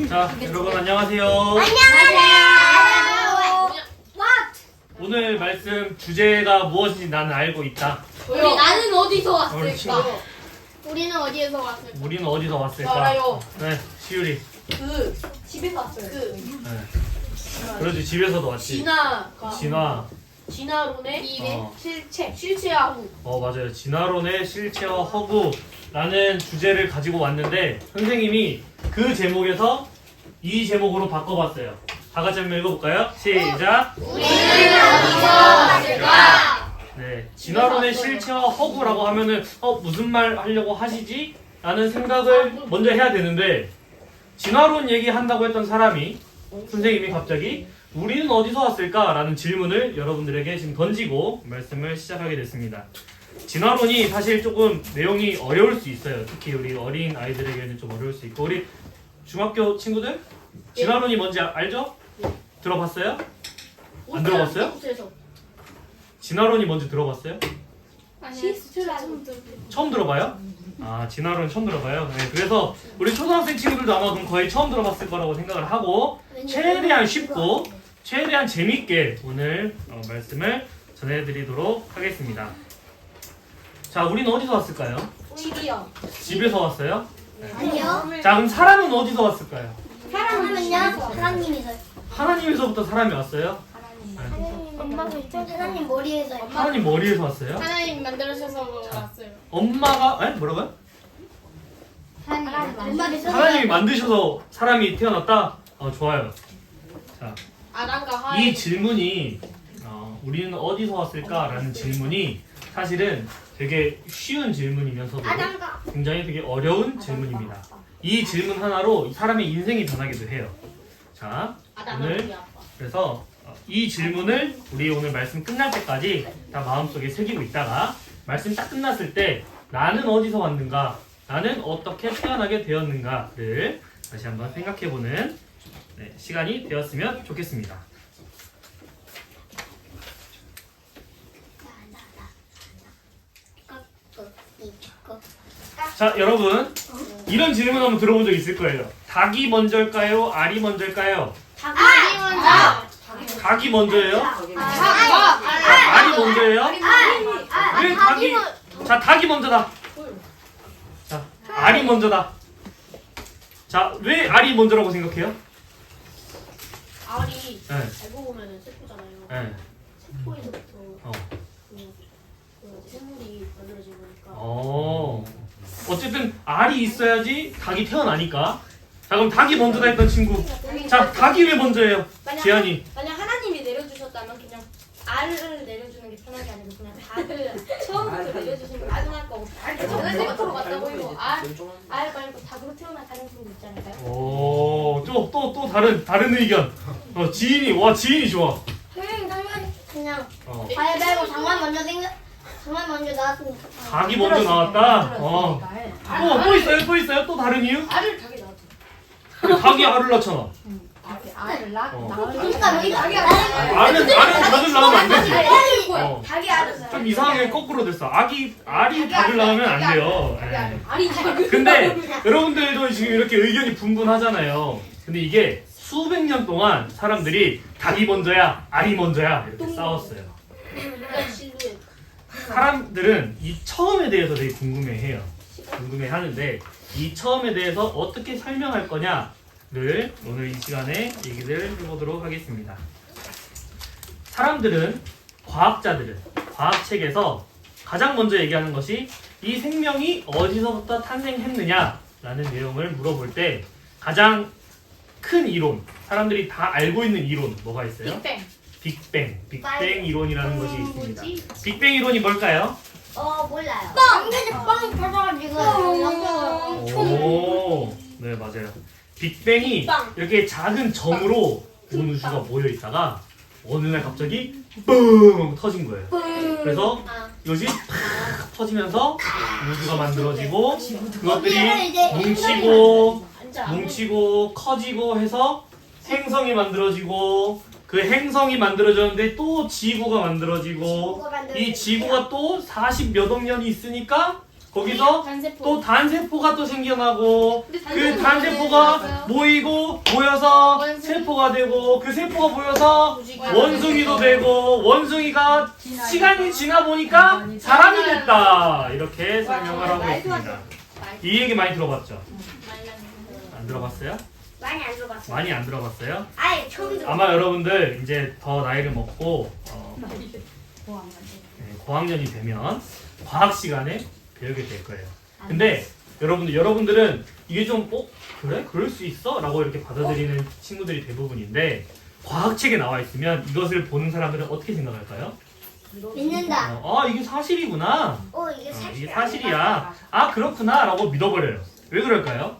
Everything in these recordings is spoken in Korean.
자, 여러분 안녕하세요. 안녕하세요. 오늘 말씀 주제가 무엇인지 나는 알고 있다. 우리 나는 어디서 옳지. 왔을까? 우리는 어디에서 왔을까? 우리는 어디서 왔을까? 알아요. 네, 시율이. 집에서 왔어요. 네. 그렇지, 집에서도 왔지. 진화. 진화론의 어. 실체하고. 맞아요. 진화론의 실체와 허구라는 주제를 가지고 왔는데 선생님이 그 제목에서 이 제목으로 바꿔봤어요. 다 같이 한번 읽어볼까요? 시작. 우리는 어디서 왔을까? 네, 진화론의 실체와 허구라고 하면은 무슨 말 하려고 하시지? 라는 생각을 먼저 해야 되는데 진화론 얘기한다고 했던 사람이 선생님이 갑자기 우리는 어디서 왔을까? 라는 질문을 여러분들에게 지금 던지고 말씀을 시작하게 됐습니다. 진화론이 사실 조금 내용이 어려울 수 있어요. 특히 우리 어린 아이들에게는 좀 어려울 수 있고 우리 중학교 친구들 진화론이 뭔지 알죠? 들어봤어요? 안 들어봤어요? 진화론이 뭔지 들어봤어요? 처음 들어봐요? 아, 진화론 처음 들어봐요? 네, 그래서 우리 초등학생 친구들도 아마 그럼 거의 처음 들어봤을 거라고 생각을 하고 최대한 쉽고 최대한 재밌게 오늘 말씀을 전해드리도록 하겠습니다. 자, 우리는 어디서 왔을까요? 집이요. 집에서 왔어요? 아니요. 자, 그럼 사람은 어디서 왔을까요? 사람은요? 하나님이서. 하나님에서부터 사람이 왔어요? 하나님 머리에서. 하나님 머리에서 왔어요? 하나님 만들어셔서 왔어요. 엄마가 뭐라고요? 엄마를 하나님이 만드셔서 사람이 태어났다? 좋아요. 자, 아담과 하와. 이 질문이 우리는 어디서 왔을까? 라는 질문이 사실은 되게 쉬운 질문이면서도 굉장히 되게 어려운 질문입니다. 이 질문 하나로 사람의 인생이 변하기도 해요. 자, 오늘 그래서 이 질문을 우리 오늘 말씀 끝날 때까지 다 마음속에 새기고 있다가 말씀 딱 끝났을 때 나는 어디서 왔는가? 나는 어떻게 태어나게 되었는가를 다시 한번 생각해보는 시간이 되었으면 좋겠습니다. 자, 여러분 이런 질문 한번 들어본 적 있을 거예요. 닭이 먼저일까요? 알이 먼저일까요? 닭이 먼저. 닭이 먼저예요? 알이 먼저예요? 왜 닭이? 자, 닭이 먼저다. 자, 알이 먼저다. 자, 왜 알이 먼저라고 생각해요? 알이 네. 알고 보면은 세포잖아요. 네. 세포에서부터 어. 그 생물이 만들어진 거니까. 어쨌든 알이 있어야지 닭이 태어나니까. 자, 그럼 닭이 먼저다 했던 친구. 자, 닭이 왜 먼저예요? 지안이. 만약 하나님이 내려주셨다면 그냥 알을 내려주는 게 편한 게 아니고 그냥 닭을 처음부터 내려주시는 게 마지막 거고 저는 세포로 갔다 보이고 알 말고 닭으로 태어날 가능성도 있지 않을까요? 또 다른 의견. 지인이 좋아. 그냥 어. 가위바위보 장만 먼저 나왔으면 닭이 먼저 나왔다. 또 있어요? 또 다른 이유? 알을 닭이 낳았죠. 근데 닭이 알을 낳잖아. 알을 그러니까 왜 알은 닭을 낳으면 안 되지. 닭이 알을 좀 이상하게 거꾸로 됐어. 알이 닭을 낳으면 안 돼요. 예. 알이 닭을 근데 여러분들도 지금 이렇게 의견이 분분하잖아요. 근데 이게 수백 년 동안 사람들이 닭이 먼저야, 알이 먼저야 이렇게 싸웠어요. 실루엣. 사람들은 이 처음에 대해서 되게 궁금해하는데 이 처음에 대해서 어떻게 설명할 거냐를 오늘 이 시간에 얘기를 해보도록 하겠습니다. 사람들은 과학책에서 가장 먼저 얘기하는 것이 이 생명이 어디서부터 탄생했느냐라는 내용을 물어볼 때 가장 큰 이론, 사람들이 다 알고 있는 이론 뭐가 있어요? 빅뱅 이론이라는 것이 있습니다. 빅뱅 이론이 뭘까요? 몰라요. 빵이 터져가지고. 네, 맞아요. 빅뱅이 이렇게 작은 점으로 온 우주가 모여 있다가 어느 날 갑자기 뿡 터진 거예요. 그래서 이것이 팍 터지면서 우주가 만들어지고 그것들이 뭉치고 커지고 해서 행성이 만들어지고 그 행성이 만들어졌는데 또 지구가 만들어지고 이 지구가 또 40 몇 억 년이 있으니까 거기서 또 단세포가 또 생겨나고 그 단세포가 모이고 모여서 원숭이. 세포가 되고 그 세포가 모여서 원숭이도 되고 원숭이가 시간이 지나 보니까 사람이 됐다. 이렇게 설명을 하고 있습니다. 이 얘기 많이 들어봤죠? 안 들어봤어요? 많이 안 들어봤어요. 많이 안 들어봤어요? 아예 처음 들어. 아마 여러분들 이제 더 나이를 먹고 고학년이 되면 과학 시간에 배우게 될 거예요. 근데 여러분들은 이게 좀 그래? 그럴 수 있어? 라고 이렇게 받아들이는 친구들이 대부분인데 과학책에 나와 있으면 이것을 보는 사람들은 어떻게 생각할까요? 믿는다. 이게 사실이구나. 이게 이게 사실이야. 아 그렇구나 라고 믿어버려요. 왜 그럴까요?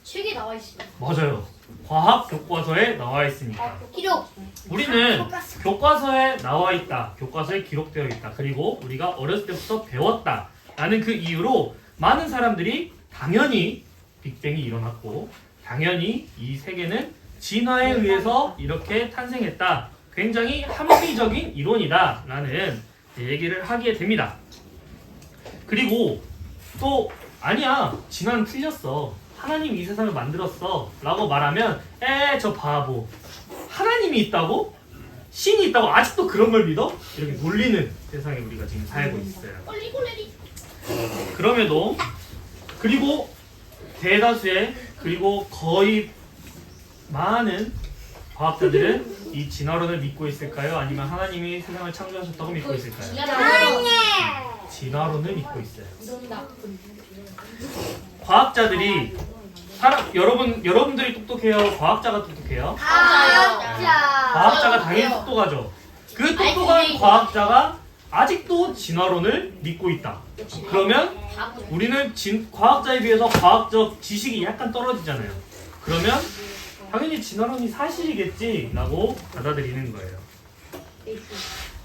책에 나와 있어요. 맞아요. 과학 교과서에 나와 있으니까. 기록. 우리는 교과서에 나와 있다. 교과서에 기록되어 있다. 그리고 우리가 어렸을 때부터 배웠다. 라는 그 이유로 많은 사람들이 당연히 빅뱅이 일어났고 당연히 이 세계는 진화에 의해서 이렇게 탄생했다. 굉장히 합리적인 이론이다. 라는 얘기를 하게 됩니다. 그리고 또 아니야. 진화는 틀렸어. 하나님이 이 세상을 만들었어. 라고 말하면 저 바보. 하나님이 있다고? 신이 있다고? 아직도 그런 걸 믿어? 이렇게 놀리는 세상에 우리가 지금 살고 있어요. 그럼에도 그리고 대다수의 그리고 거의 많은 과학자들은 이 진화론을 믿고 있을까요? 아니면 하나님이 세상을 창조하셨다고 믿고 있을까요? 진화론을 믿고 있어요. 과학자들이 여러분들이 똑똑해요? 과학자가 똑똑해요? 과학자가 당연히 똑똑하죠. 그 똑똑한 과학자가 아직도 진화론을 믿고 있다. 그러면 우리는 과학자에 비해서 과학적 지식이 약간 떨어지잖아요. 그러면 당연히 진화론이 사실이겠지 라고 받아들이는 거예요.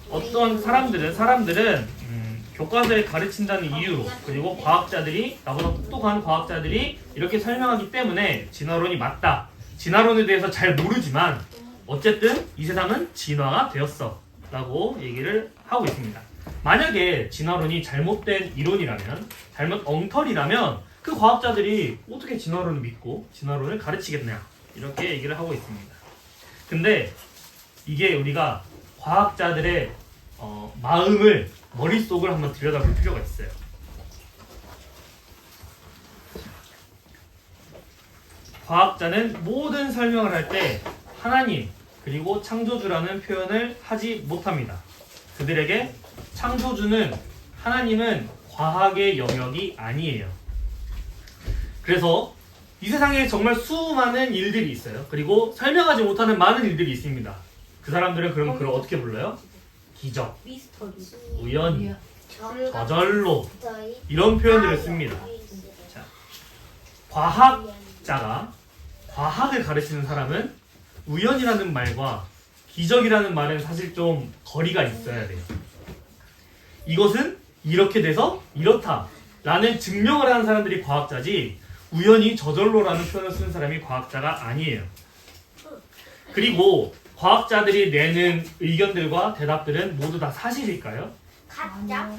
어떤 사람들은 교과서에 가르친다는 이유로 그리고 과학자들이 나보다 똑똑한 과학자들이 이렇게 설명하기 때문에 진화론이 맞다. 진화론에 대해서 잘 모르지만 어쨌든 이 세상은 진화가 되었어 라고 얘기를 하고 있습니다. 만약에 진화론이 잘못된 이론이라면 잘못 엉터리라면 그 과학자들이 어떻게 진화론을 믿고 진화론을 가르치겠냐 이렇게 얘기를 하고 있습니다. 근데 이게 우리가 과학자들의 마음을 머릿속을 한번 들여다볼 필요가 있어요. 과학자는 모든 설명을 할 때 하나님 그리고 창조주라는 표현을 하지 못합니다. 그들에게 창조주는 하나님은 과학의 영역이 아니에요. 그래서 이 세상에 정말 수많은 일들이 있어요. 그리고 설명하지 못하는 많은 일들이 있습니다. 그 사람들은 그럼 그걸 어떻게 불러요? 기적, 우연히, 저절로 이런 표현들을 씁니다. 자, 과학자가 과학을 가르치는 사람은 우연이라는 말과 기적이라는 말은 사실 좀 거리가 있어야 돼요. 이것은 이렇게 돼서 이렇다 라는 증명을 하는 사람들이 과학자지 우연히 저절로라는 표현을 쓰는 사람이 과학자가 아니에요. 그리고 과학자들이 내는 의견들과 대답들은 모두 다 사실일까요? 가짜.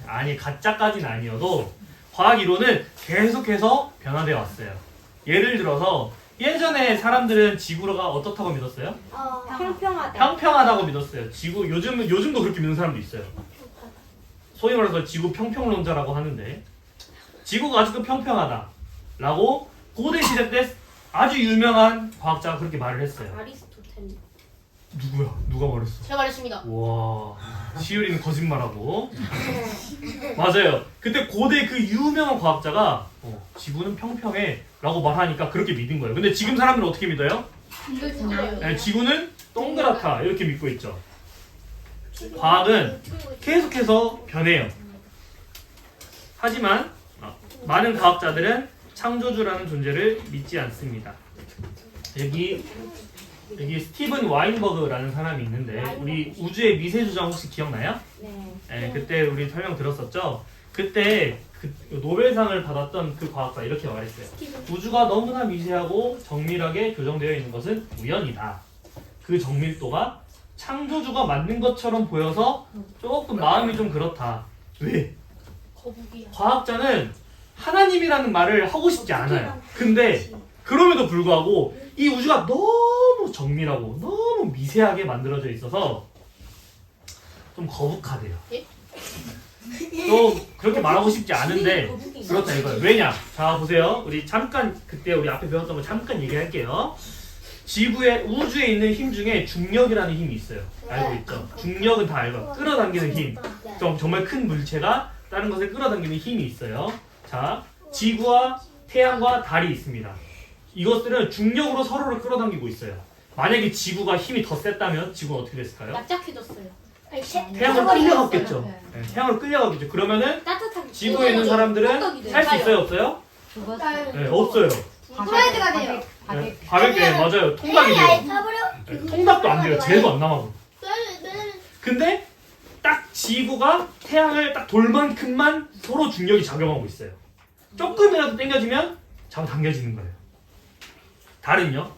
아니 가짜까지는 아니어도 과학 이론은 계속해서 변화되어 왔어요. 예를 들어서 예전에 사람들은 지구가 어떻다고 믿었어요? 평평하다고 믿었어요. 지구 요즘도 그렇게 믿는 사람도 있어요. 소위 말해서 지구 평평론자라고 하는데 지구가 아직도 평평하다라고 고대 시대 때 아주 유명한 과학자가 그렇게 말을 했어요. 아리스토텔. 누구야? 누가 말했어? 제가 말했습니다. 와, 시우리는 거짓말하고. 맞아요. 그때 고대 그 유명한 과학자가 지구는 평평해 라고 말하니까 그렇게 믿은 거예요. 근데 지금 사람들은 어떻게 믿어요? 네, 지구는 동그랗다 이렇게 믿고 있죠. 과학은 계속해서 변해요. 하지만 많은 과학자들은 창조주라는 존재를 믿지 않습니다. 여기 스티븐 와인버그라는 사람이 있는데 우리 우주의 미세주장 혹시 기억나요? 네, 그때 우리 설명 들었었죠? 그때 그 노벨상을 받았던 그 과학자 이렇게 말했어요. 우주가 너무나 미세하고 정밀하게 교정되어 있는 것은 우연이다. 그 정밀도가 창조주가 만든 것처럼 보여서 조금 마음이 좀 그렇다. 왜? 거북이야. 과학자는 하나님이라는 말을 하고 싶지 않아요. 근데 그럼에도 불구하고 이 우주가 너무 정밀하고 너무 미세하게 만들어져 있어서 좀 거북하대요. 또 그렇게 말하고 싶지 않은데 그렇다 이거예요. 왜냐? 자 보세요. 우리 잠깐 그때 우리 앞에 배웠던 거 잠깐 얘기할게요. 우주에 있는 힘 중에 중력이라는 힘이 있어요. 알고 있죠? 중력은 다 알고 끌어당기는 힘. 정말 큰 물체가 다른 것을 끌어당기는 힘이 있어요. 자, 지구와 태양과 달이 있습니다. 이것들은 중력으로 서로를 끌어당기고 있어요. 만약에 지구가 힘이 더 셌다면 지구는 어떻게 됐을까요? 납작해졌어요. 태양으로 끌려갔겠죠. 네, 태양으로 끌려가겠죠. 그러면은 따뜻한 지구에 있는 사람들은 살 수 있어요, 없어요? 네, 없어요. 프라이드가 돼요. 네, 가볍게 맞아요. 통닭이 돼요. 네, 통닭도 안 돼요. 재도 안 남아서. 근데 딱 지구가 태양을 딱 돌만큼만 서로 중력이 작용하고 있어요. 조금이라도 당겨지면 잡아당겨지는 거예요. 달은요?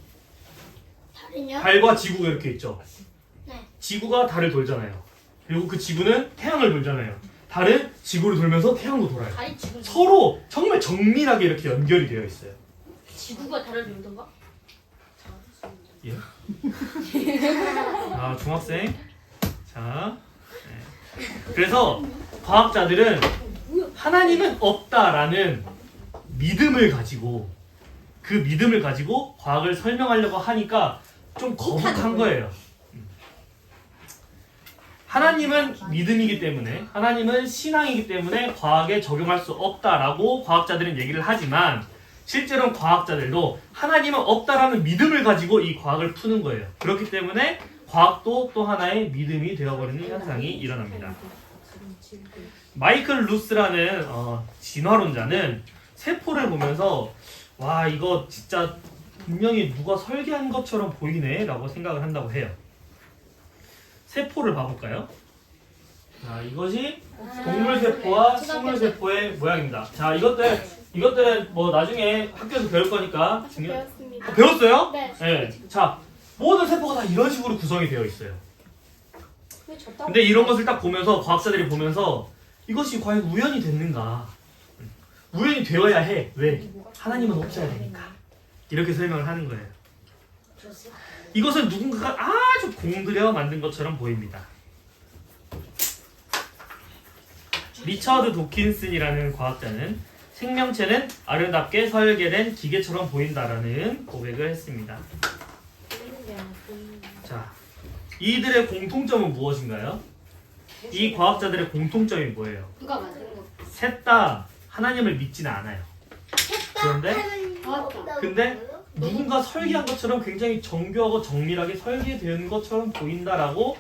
다른요? 달과 지구가 이렇게 있죠. 네. 지구가 달을 돌잖아요. 그리고 그 지구는 태양을 돌잖아요. 달은 지구를 돌면서 태양도 돌아요. 달이 지금 서로 정말 정밀하게 이렇게 연결이 되어 있어요. 지구가 달을 돌던가? 예? 아, 중학생. 자, 네. 그래서 과학자들은 하나님은 없다라는 믿음을 가지고 그 믿음을 가지고 과학을 설명하려고 하니까 좀 거북한 거예요. 하나님은 믿음이기 때문에 하나님은 신앙이기 때문에 과학에 적용할 수 없다라고 과학자들은 얘기를 하지만 실제로는 과학자들도 하나님은 없다라는 믿음을 가지고 이 과학을 푸는 거예요. 그렇기 때문에 과학도 또 하나의 믿음이 되어버리는 현상이 일어납니다. 마이클 루스라는 진화론자는 세포를 보면서 와 이거 진짜 분명히 누가 설계한 것처럼 보이네 라고 생각을 한다고 해요. 세포를 봐볼까요? 자, 이것이 동물세포와 식물세포의 모양입니다. 자, 이것들은 뭐 나중에 학교에서 배울 거니까 배웠습니다. 배웠어요? 네. 네. 자, 모든 세포가 다 이런 식으로 구성이 되어 있어요. 왜 졌다고? 근데 이런 것을 딱 보면서 과학자들이 보면서 이것이 과연 우연이 됐는가? 우연이 되어야 해. 왜? 하나님은 없어야 되니까. 이렇게 설명을 하는 거예요. 이것은 누군가가 아주 공들여 만든 것처럼 보입니다. 리처드 도킨슨이라는 과학자는 생명체는 아름답게 설계된 기계처럼 보인다라는 고백을 했습니다. 자, 이들의 공통점은 무엇인가요? 이 과학자들의 공통점이 뭐예요? 누가 만든 거? 셋 다 하나님을 믿지는 않아요. 근데 누군가 설계한 것처럼 굉장히 정교하고 정밀하게 설계된 것처럼 보인다라고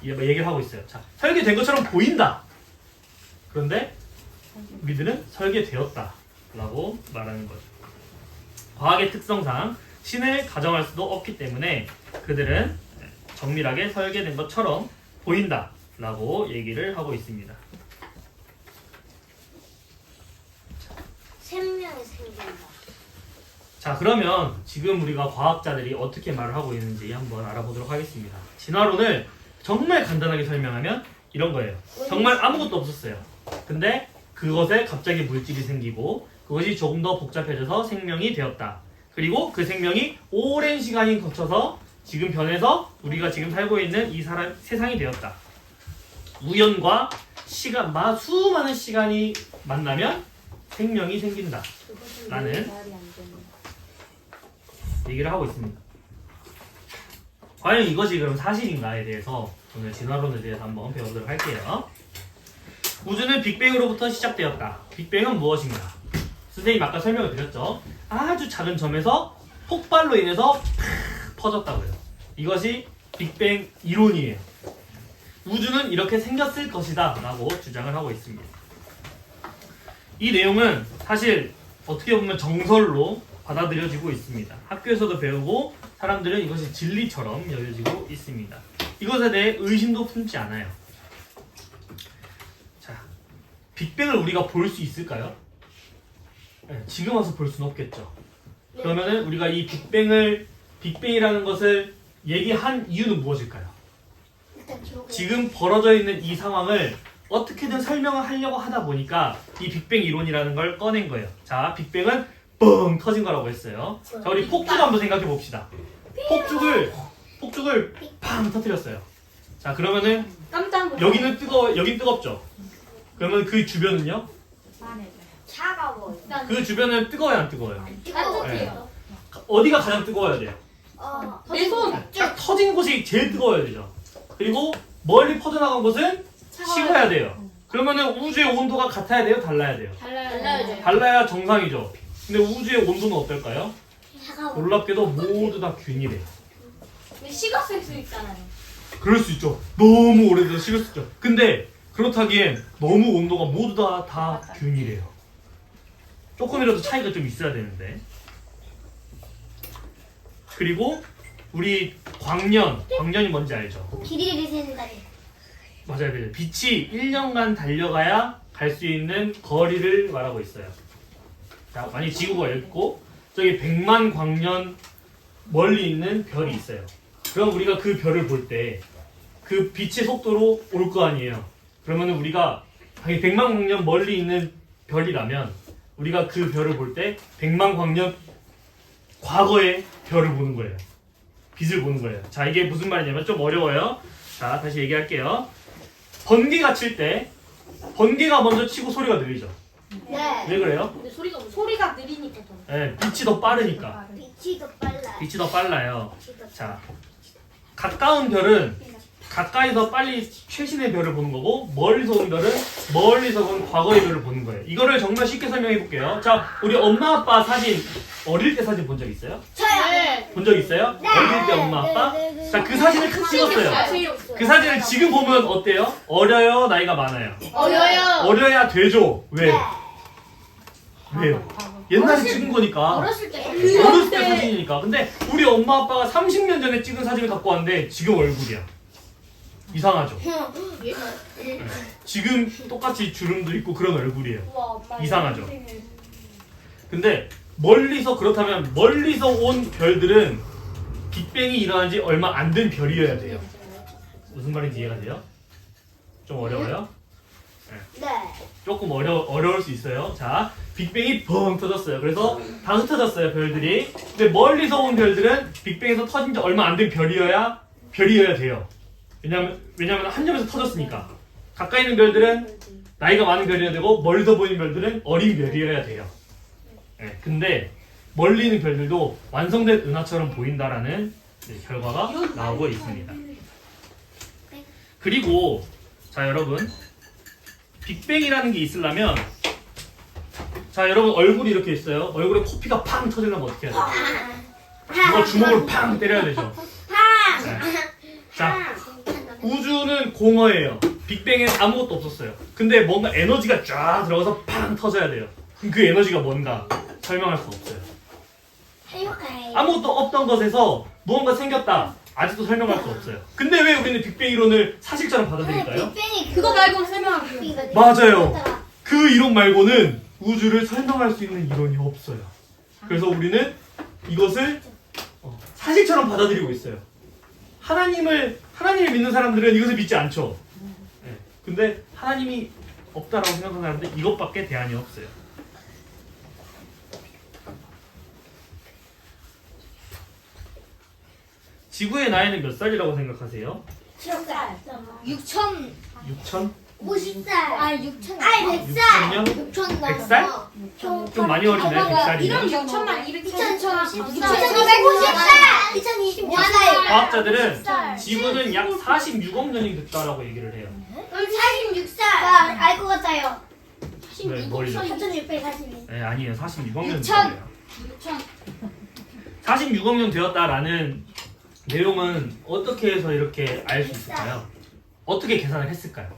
얘기를 하고 있어요. 자, 설계된 것처럼 보인다. 그런데 우리들은 설계되었다라고 말하는 거죠. 과학의 특성상 신을 가정할 수도 없기 때문에 그들은 정밀하게 설계된 것처럼 보인다라고 얘기를 하고 있습니다. 생명이 생긴다. 자, 그러면 지금 우리가 과학자들이 어떻게 말을 하고 있는지 한번 알아보도록 하겠습니다. 진화론을 정말 간단하게 설명하면 이런 거예요. 정말 아무것도 없었어요. 근데 그것에 갑자기 물질이 생기고 그것이 조금 더 복잡해져서 생명이 되었다. 그리고 그 생명이 오랜 시간이 거쳐서 지금 변해서 우리가 지금 살고 있는 이 세상이 되었다. 우연과 시간, 수많은 시간이 만나면 생명이 생긴다. 라는 얘기를 하고 있습니다. 과연 이것이 그럼 사실인가에 대해서 오늘 진화론에 대해서 한번 배워보도록 할게요. 우주는 빅뱅으로부터 시작되었다. 빅뱅은 무엇인가? 선생님 아까 설명을 드렸죠. 아주 작은 점에서 폭발로 인해서 퍼졌다고요. 이것이 빅뱅 이론이에요. 우주는 이렇게 생겼을 것이다 라고 주장을 하고 있습니다. 이 내용은 사실 어떻게 보면 정설로 받아들여지고 있습니다. 학교에서도 배우고 사람들은 이것이 진리처럼 여겨지고 있습니다. 이것에 대해 의심도 품지 않아요. 자, 빅뱅을 우리가 볼 수 있을까요? 네, 지금 와서 볼 수는 없겠죠. 그러면은 우리가 이 빅뱅이라는 것을 얘기한 이유는 무엇일까요? 지금 벌어져 있는 이 상황을 어떻게든 설명을 하려고 하다 보니까 이 빅뱅 이론이라는 걸 꺼낸 거예요. 자, 빅뱅은 뻥 터진 거라고 했어요. 자, 우리 폭죽 한번 생각해 봅시다. 폭죽을 팡 터뜨렸어요. 자, 그러면은 깜짝 놀랐어요. 여긴 뜨겁죠? 그러면 그 주변은요? 차가워요. 그 주변은 뜨거워요, 안 뜨거워요? 따뜻해요. 어디가 가장 뜨거워야 돼요? 내 손. 딱 터진 곳이 제일 뜨거워야 되죠. 그리고 멀리 퍼져나간 곳은 식어야 돼요. 그러면은 우주의 온도가 같아야 돼요? 달라야 돼요? 달라요. 달라야 정상이죠. 근데 우주의 온도는 어떨까요? 차가워. 놀랍게도 모두 다 균일해요. 식었을 수 있잖아요. 그럴 수 있죠. 너무 오래돼서 식을 수 있죠. 근데 그렇다기엔 너무 온도가 모두 다 균일해요. 조금이라도 차이가 좀 있어야 되는데. 그리고 우리 광년이 뭔지 알죠? 길이를 센다니. 맞아요. 빛이 1년간 달려가야 갈 수 있는 거리를 말하고 있어요. 자, 만약 지구가 있고 저기 100만 광년 멀리 있는 별이 있어요. 그럼 우리가 그 별을 볼 때 그 빛의 속도로 올 거 아니에요. 그러면 우리가 100만 광년 멀리 있는 별이라면 우리가 그 별을 볼 때 100만 광년 과거의 별을 보는 거예요. 빛을 보는 거예요. 자, 이게 무슨 말이냐면 좀 어려워요. 자, 다시 얘기할게요. 번개가 칠 때 번개가 먼저 치고 소리가 들리죠. 네. 왜 그래요? 근데 소리가 느리니까 더. 네, 빛이 더 빠르니까. 빛이 더 빨라요. 빛이 더 빨라요. 빛이 더 자, 가까운 별은 가까이서 빨리 최신의 별을 보는 거고 멀리서 온 별은 멀리서 온 과거의 별을 보는 거예요. 이거를 정말 쉽게 설명해 볼게요. 자, 우리 엄마 아빠 사진 어릴 때 사진 본 적 있어요? 저요. 본 적 있어요? 어릴 때 엄마 아빠? 자, 그 사진을 딱 찍었어요. 그 사진을 지금 보면 어때요? 어려요? 나이가 많아요? 어려요. 어려야 되죠. 왜? 네. 왜요? 옛날에 찍은 거니까. 어렸을 때. 어렸을 때 사진이니까. 근데 우리 엄마 아빠가 30년 전에 찍은 사진을 갖고 왔는데 지금 얼굴이야. 이상하죠? 지금 똑같이 주름도 있고 그런 얼굴이에요. 우와, 엄마. 이상하죠? 근데 그렇다면 멀리서 온 별들은 빅뱅이 일어난 지 얼마 안 된 별이어야 돼요. 무슨 말인지 이해가 돼요? 좀 어려워요? 네. 조금 어려울 수 있어요. 자, 빅뱅이 뻥 터졌어요. 그래서 다 흩어졌어요, 별들이. 근데 멀리서 온 별들은 빅뱅에서 터진 지 얼마 안 된 별이어야 돼요. 왜냐면 한 점에서 터졌으니까. 가까이 있는 별들은 나이가 많은 별이어야 되고 멀리서 보이는 별들은 어린 별이어야 돼요. 네, 근데 멀리 있는 별들도 완성된 은하처럼 보인다라는 결과가 나오고 있습니다. 그리고 자, 여러분, 빅뱅이라는 게 있으려면 자, 여러분 얼굴이 이렇게 있어요. 얼굴에 코피가 팡 터지려면 어떻게 해야 돼요? 누가 주먹으로 팡 때려야 되죠. 네. 자, 우주는 공허해요. 빅뱅엔 아무것도 없었어요. 근데 뭔가 에너지가 쫙 들어가서 팡 터져야 돼요. 그럼 그 에너지가 뭔가 설명할 수 없어요. 아무것도 없던 것에서 무언가 생겼다. 아직도 설명할 수 없어요. 근데 왜 우리는 빅뱅 이론을 사실처럼 받아들일까요? 빅뱅이 그거 말고 설명할게요. 맞아요. 그 이론 말고는 우주를 설명할 수 있는 이론이 없어요. 그래서 우리는 이것을 사실처럼 받아들이고 있어요. 하나님을 믿는 사람들은 이것을 믿지 않죠. 네. 근데 하나님이 없다라고 생각하는 사람들 이것밖에 대안이 없어요. 지구의 나이는 몇 살이라고 생각하세요? 6천 6천? 50살. 6천. 100살. 6천년? 6천 100살? 좀 많이 어리네, 100살이면. 6천만 2250살. 2025살. 과학자들은 지구는 약 46억 년이 됐다라고 얘기를 해요. 그럼 46살. 알 것 같아요. 네, 머리죠. 4642. 네, 아니에요. 46억 년 6천. 됐어요. 6천. 46억 년 되었다라는 내용은 어떻게 해서 이렇게 알 수 있을까요? 어떻게 계산을 했을까요?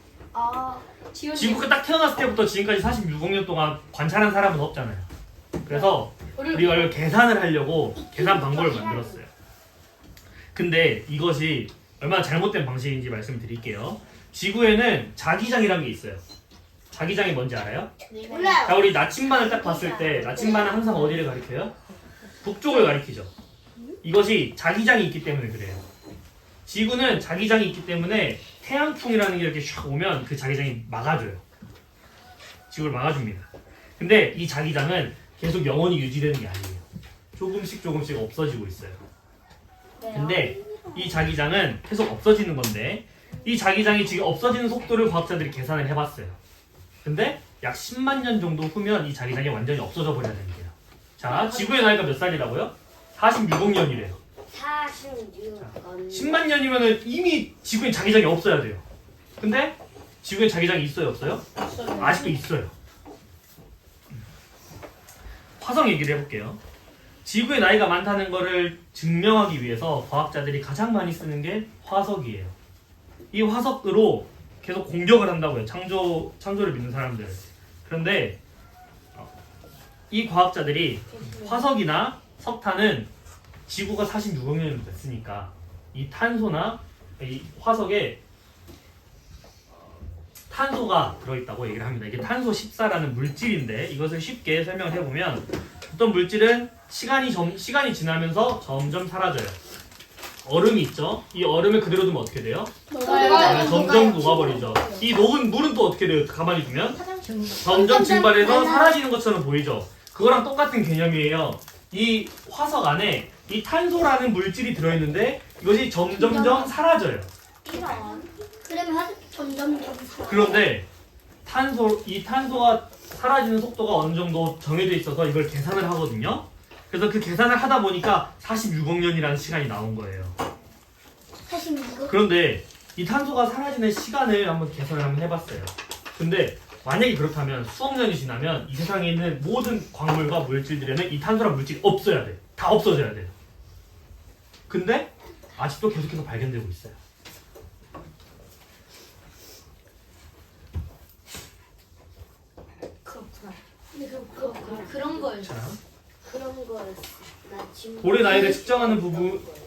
지구가 딱 태어났을 때부터 지금까지 46억 년 동안 관찰한 사람은 없잖아요. 그래서 우리가 이걸 계산을 하려고 계산 방법을 만들었어요. 근데 이것이 얼마나 잘못된 방식인지 말씀드릴게요. 지구에는 자기장이라는 게 있어요. 자기장이 뭔지 알아요? 몰라요. 자, 우리 나침반을 딱 봤을 때 나침반은 항상 어디를 가리켜요? 북쪽을 가리키죠. 이것이 자기장이 있기 때문에 그래요. 지구는 자기장이 있기 때문에 태양풍이라는 게 이렇게 샥 오면 그 자기장이 막아줘요. 지구를 막아줍니다. 근데 이 자기장은 계속 영원히 유지되는 게 아니에요. 조금씩 없어지고 있어요. 근데 이 자기장은 계속 없어지는 건데 이 자기장이 지금 없어지는 속도를 과학자들이 계산을 해봤어요. 근데 약 10만 년 정도 후면 이 자기장이 완전히 없어져 버려야 된대요. 자, 지구의 나이가 몇 살이라고요? 46억 년이래요. 46건. 10만 년이면 이미 지구에 자기장이 없어야 돼요. 근데 지구에 자기장이 있어요, 없어요? 아직도 있어요. 화성 얘기를 해볼게요. 지구의 나이가 많다는 것을 증명하기 위해서 과학자들이 가장 많이 쓰는 게 화석이에요. 이 화석으로 계속 공격을 한다고요. 창조를 믿는 사람들. 그런데 이 과학자들이 화석이나 석탄은 지구가 46억 년이 됐으니까 이 탄소나 이 화석에 탄소가 들어있다고 얘기를 합니다. 이게 탄소 14라는 물질인데 이것을 쉽게 설명을 해보면 어떤 물질은 시간이 지나면서 점점 사라져요. 얼음이 있죠? 이 얼음을 그대로 두면 어떻게 돼요? 점점 녹아버리죠. 이 녹은 물은 또 어떻게 돼요? 가만히 두면 점점 증발해서 사라지는 것처럼 보이죠? 그거랑 똑같은 개념이에요. 이 화석 안에 이 탄소라는 물질이 들어있는데 이것이 점점점 사라져요. 그러면 화석이 점점 그런데 이 탄소가 사라지는 속도가 어느 정도 정해져 있어서 이걸 계산을 하거든요. 그래서 그 계산을 하다 보니까 46억 년이라는 시간이 나온 거예요. 46억. 그런데 이 탄소가 사라지는 시간을 한번 계산을 한번 해봤어요. 근데 만약에 그렇다면 수억 년이 지나면 이 세상에 있는 모든 광물과 물질들에는 이 탄소란 물질이 없어야 돼. 다 없어져야 돼요. 근데 아직도 계속해서 발견되고 있어요. 그런 걸 자, 그런 거였어. 나 지금. 돌의 나이를 측정하는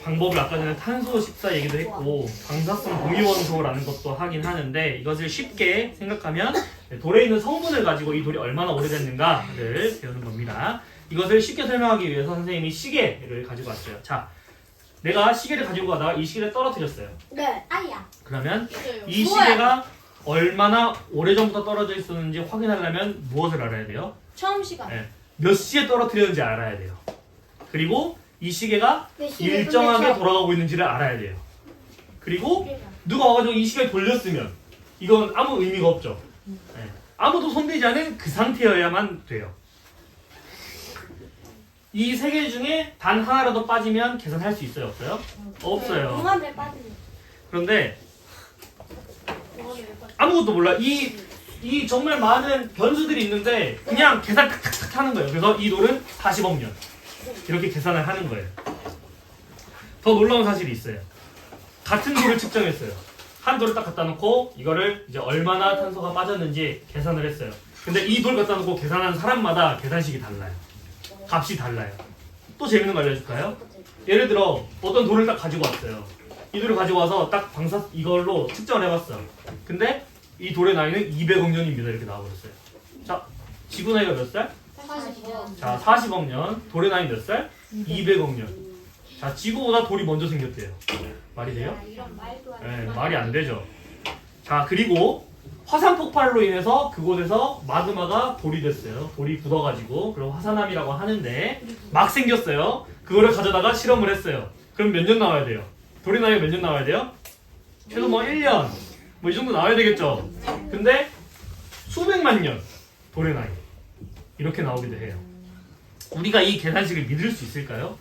방법을 아까 전에 탄소 14 얘기도 했고 방사성 동위원소라는 것도 하긴 하는데 이것을 쉽게 생각하면 돌에 있는 성분을 가지고 이 돌이 얼마나 오래됐는가를 배우는 겁니다. 이것을 쉽게 설명하기 위해서 선생님이 시계를 가지고 왔어요. 자, 내가 시계를 가지고 가다가 이 시계를 떨어뜨렸어요. 네. 아야. 그러면 이 시계가 얼마나 오래전부터 떨어져 있었는지 확인하려면 무엇을 알아야 돼요? 처음 시간. 네. 몇 시에 떨어뜨렸는지 알아야 돼요. 그리고 이 시계가 몇 시에 일정하게 끝냈죠? 돌아가고 있는지를 알아야 돼요. 그리고 누가 와가지고 이 시계를 돌렸으면 이건 아무 의미가 없죠. 네. 아무도 손대지 않은 그 상태여야만 돼요. 이 세 개 중에 단 하나라도 빠지면 계산할 수 있어요? 없어요? 없어요. 공감대 빠지네. 그런데 아무것도 몰라. 이 정말 많은 변수들이 있는데 그냥 계산 탁탁탁 하는 거예요. 그래서 이 돌은 40억 년 이렇게 계산을 하는 거예요. 더 놀라운 사실이 있어요. 같은 돌을 측정했어요. 한 돌을 딱 갖다 놓고 이거를 이제 얼마나 탄소가 빠졌는지 계산을 했어요. 근데 이 돌 갖다 놓고 계산하는 사람마다 계산식이 달라요. 값이 달라요. 또 재밌는 거 알려줄까요? 예를 들어 어떤 돌을 딱 가지고 왔어요. 이 돌을 가지고 와서 딱 이걸로 측정을 해봤어. 근데 이 돌의 나이는 200억 년입니다. 이렇게 나와버렸어요. 자, 지구 나이가 몇 살? 40년. 자, 40억 년. 돌의 나이 몇 살? 200억 년. 자, 지구보다 돌이 먼저 생겼대요. 말이 돼요? 이런 말도 안 네, 말이 안 되죠. 자, 그리고 화산 폭발로 인해서 그곳에서 마그마가 돌이 됐어요. 돌이 굳어가지고 그럼 화산암이라고 하는데 막 생겼어요. 그거를 가져다가 실험을 했어요. 그럼 몇 년 나와야 돼요? 돌의 나이가 몇 년 나와야 돼요? 최소 뭐 1년 뭐 이 정도 나와야 되겠죠. 근데 수백만 년 돌의 나이 이렇게 나오기도 해요. 우리가 이 계산식을 믿을 수 있을까요?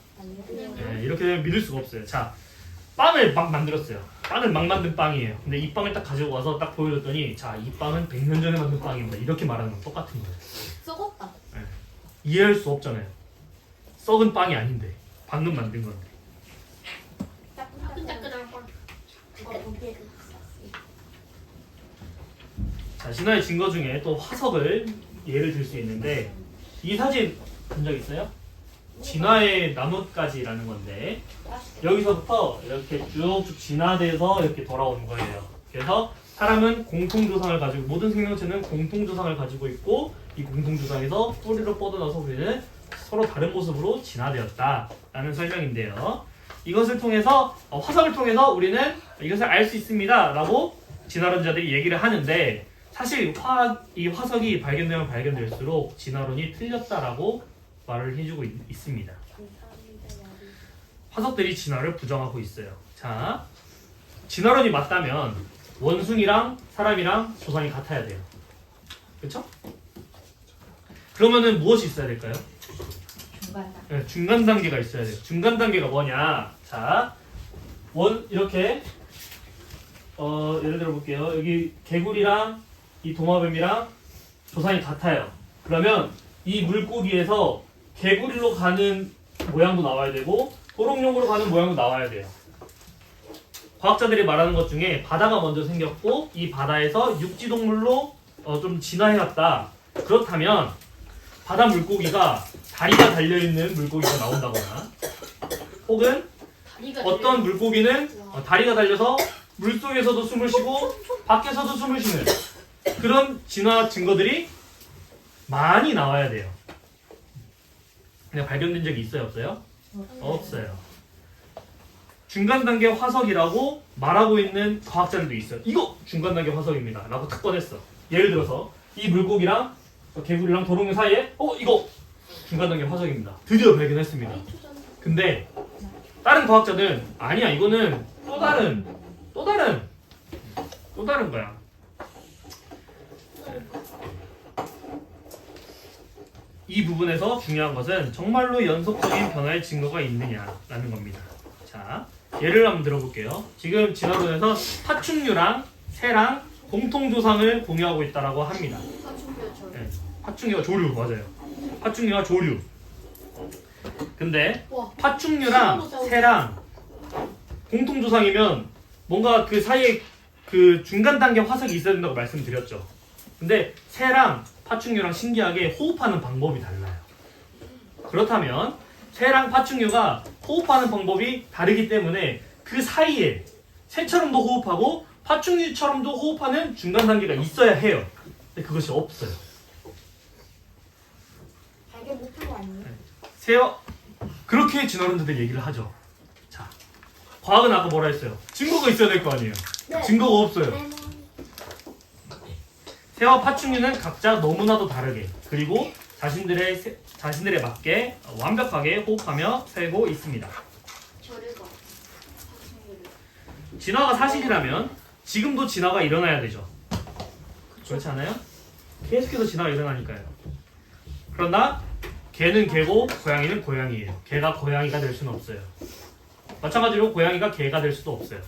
네, 이렇게 되면 믿을 수가 없어요. 자, 빵을 막 만들었어요. 빵을 막 만든 빵이에요. 근데 이 빵을 딱 가지고 와서 딱 보여줬더니 자, 이 빵은 100년 전에 만든 빵입니다. 이렇게 말하는 건 똑같은 거예요. 썩었다. 네. 이해할 수 없잖아요. 썩은 빵이 아닌데 방금 만든 건데. 따끈따끈한 빵. 자, 진화의 증거 중에 또 화석을 예를 들 수 있는데 이 사진 본 적 있어요? 진화의 나뭇가지라는 건데 여기서부터 이렇게 쭉쭉 진화돼서 이렇게 돌아오는 거예요. 그래서 사람은 공통조상을 가지고 모든 생명체는 공통조상을 가지고 있고 이 공통조상에서 뿌리로 뻗어나서 우리는 서로 다른 모습으로 진화되었다라는 설명인데요. 이것을 통해서 화석을 통해서 우리는 이것을 알 수 있습니다라고 진화론자들이 얘기를 하는데 사실 이 화석이 발견되면 발견될수록 진화론이 틀렸다라고 말을 해주고 있습니다. 감사합니다. 야리. 화석들이 진화를 부정하고 있어요. 자, 진화론이 맞다면 원숭이랑 사람이랑 조상이 같아야 돼요. 그렇죠? 그러면은 무엇이 있어야 될까요? 중간 네, 중간 단계가 있어야 돼요. 중간 단계가 뭐냐? 자, 이렇게 예를 들어 볼게요. 여기 개구리랑 이 도마뱀이랑 조상이 같아요. 그러면 이 물고기에서 개구리로 가는 모양도 나와야 되고 도롱뇽으로 가는 모양도 나와야 돼요. 과학자들이 말하는 것 중에 바다가 먼저 생겼고 이 바다에서 육지동물로 좀 진화해왔다. 그렇다면 바다 물고기가 다리가 달려있는 물고기가 나온다거나 혹은 다리가 어떤 물고기는 다리가 달려서 물속에서도 숨을 쉬고 밖에서도 숨을 쉬는 그런 진화 증거들이 많이 나와야 돼요. 근데 발견된 적이 있어요, 없어요? 없어요. 중간 단계 화석이라고 말하고 있는 과학자들도 있어요. 이거 중간 단계 화석입니다. 라고 탁 꺼냈어. 예를 들어서 이 물고기랑 개구리랑 도롱뇽 사이에 이거 중간 단계 화석입니다. 드디어 발견했습니다. 근데 다른 과학자들은 아니야, 이거는 또 다른 거야. 이 부분에서 중요한 것은 정말로 연속적인 변화의 증거가 있느냐라는 겁니다. 자, 예를 한번 들어볼게요. 지금 진화론에서 파충류랑 새랑 공통조상을 공유하고 있다고 합니다. 네, 파충류와 조류, 맞아요. 파충류와 조류. 근데 와. 파충류랑 새랑 공통조상이면 뭔가 그 사이에 그 중간 단계 화석이 있어야 된다고 말씀드렸죠. 근데 새랑 파충류랑 신기하게 호흡하는 방법이 달라요. 그렇다면 새랑 파충류가 호흡하는 방법이 다르기 때문에 그 사이에 새처럼도 호흡하고 파충류처럼도 호흡하는 중간 단계가 있어야 해요. 근데 그것이 없어요. 발견 못한 거 아니에요? 새와 그렇게 진화론자들 얘기를 하죠. 자, 과학은 아까 뭐라 했어요? 증거가 있어야 될 거 아니에요. 네. 증거가 없어요. 새와 파충류는 각자 너무나도 다르게 그리고 자신들에 맞게 완벽하게 호흡하며 살고 있습니다. 저를 봐. 진화가 사실이라면 지금도 진화가 일어나야 되죠. 그렇지 않아요? 계속해서 진화가 일어나니까요. 그러나 개는 개고 고양이는 고양이예요. 개가 고양이가 될 수는 없어요. 마찬가지로 고양이가 개가 될 수도 없어요.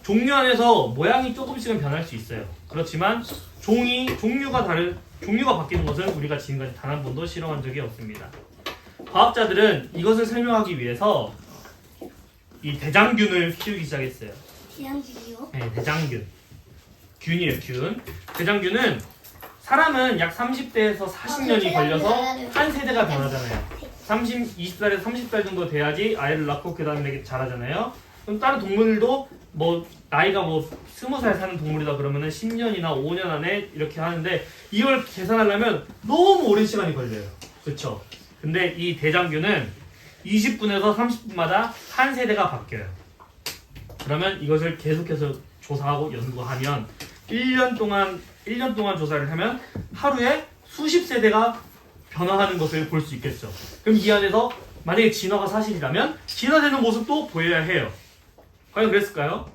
종류 안에서 모양이 조금씩은 변할 수 있어요. 그렇지만 종류가 바뀌는 것은 우리가 지금까지 단 한 번도 실험한 적이 없습니다. 과학자들은 이것을 설명하기 위해서 이 대장균을 키우기 시작했어요. 기양직이요? 네, 대장균. 균이에요, 균. 대장균은 사람은 약 30대에서 40년이 걸려서 한 세대가 변하잖아요. 20살에서 30살 정도 돼야지 아이를 낳고 그 다음에 자라잖아요. 그럼 다른 동물들도 나이가 20살 사는 동물이다 그러면은 10년이나 5년 안에 이렇게 하는데 이걸 계산하려면 너무 오랜 시간이 걸려요. 그렇죠? 근데 이 대장균은 20분에서 30분마다 한 세대가 바뀌어요. 그러면 이것을 계속해서 조사하고 연구하면 1년 동안 조사를 하면 하루에 수십 세대가 변화하는 것을 볼 수 있겠죠. 그럼 이 안에서 만약에 진화가 사실이라면 진화되는 모습도 보여야 해요. 과연 그랬을까요?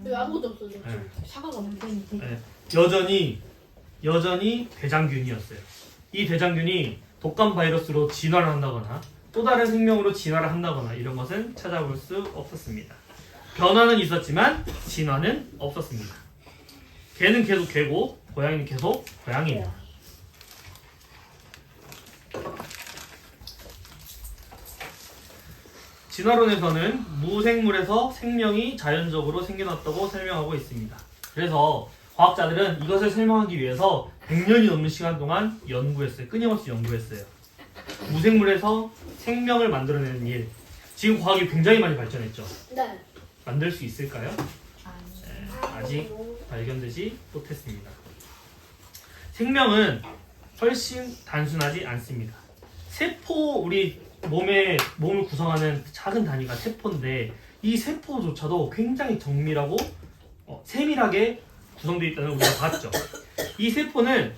왜 아무것도 없어져? 네. 사과가 없어. 네. 여전히 대장균이었어요. 이 대장균이 독감 바이러스로 진화를 한다거나 또 다른 생명으로 진화를 한다거나 이런 것은 찾아볼 수 없었습니다. 변화는 있었지만 진화는 없었습니다. 개는 계속 개고 고양이는 계속 고양이입니다. 진화론에서는 무생물에서 생명이 자연적으로 생겨났다고 설명하고 있습니다. 그래서 과학자들은 이것을 설명하기 위해서 100년이 넘는 시간 동안 연구했어요. 끊임없이 연구했어요. 무생물에서 생명을 만들어내는 일. 지금 과학이 굉장히 많이 발전했죠. 네. 만들 수 있을까요? 네, 아직 발견되지 못했습니다. 생명은 훨씬 단순하지 않습니다. 세포, 우리 몸을 구성하는 작은 단위가 세포인데 이 세포조차도 굉장히 정밀하고 세밀하게 구성되어 있다는 걸 우리가 봤죠. 이 세포는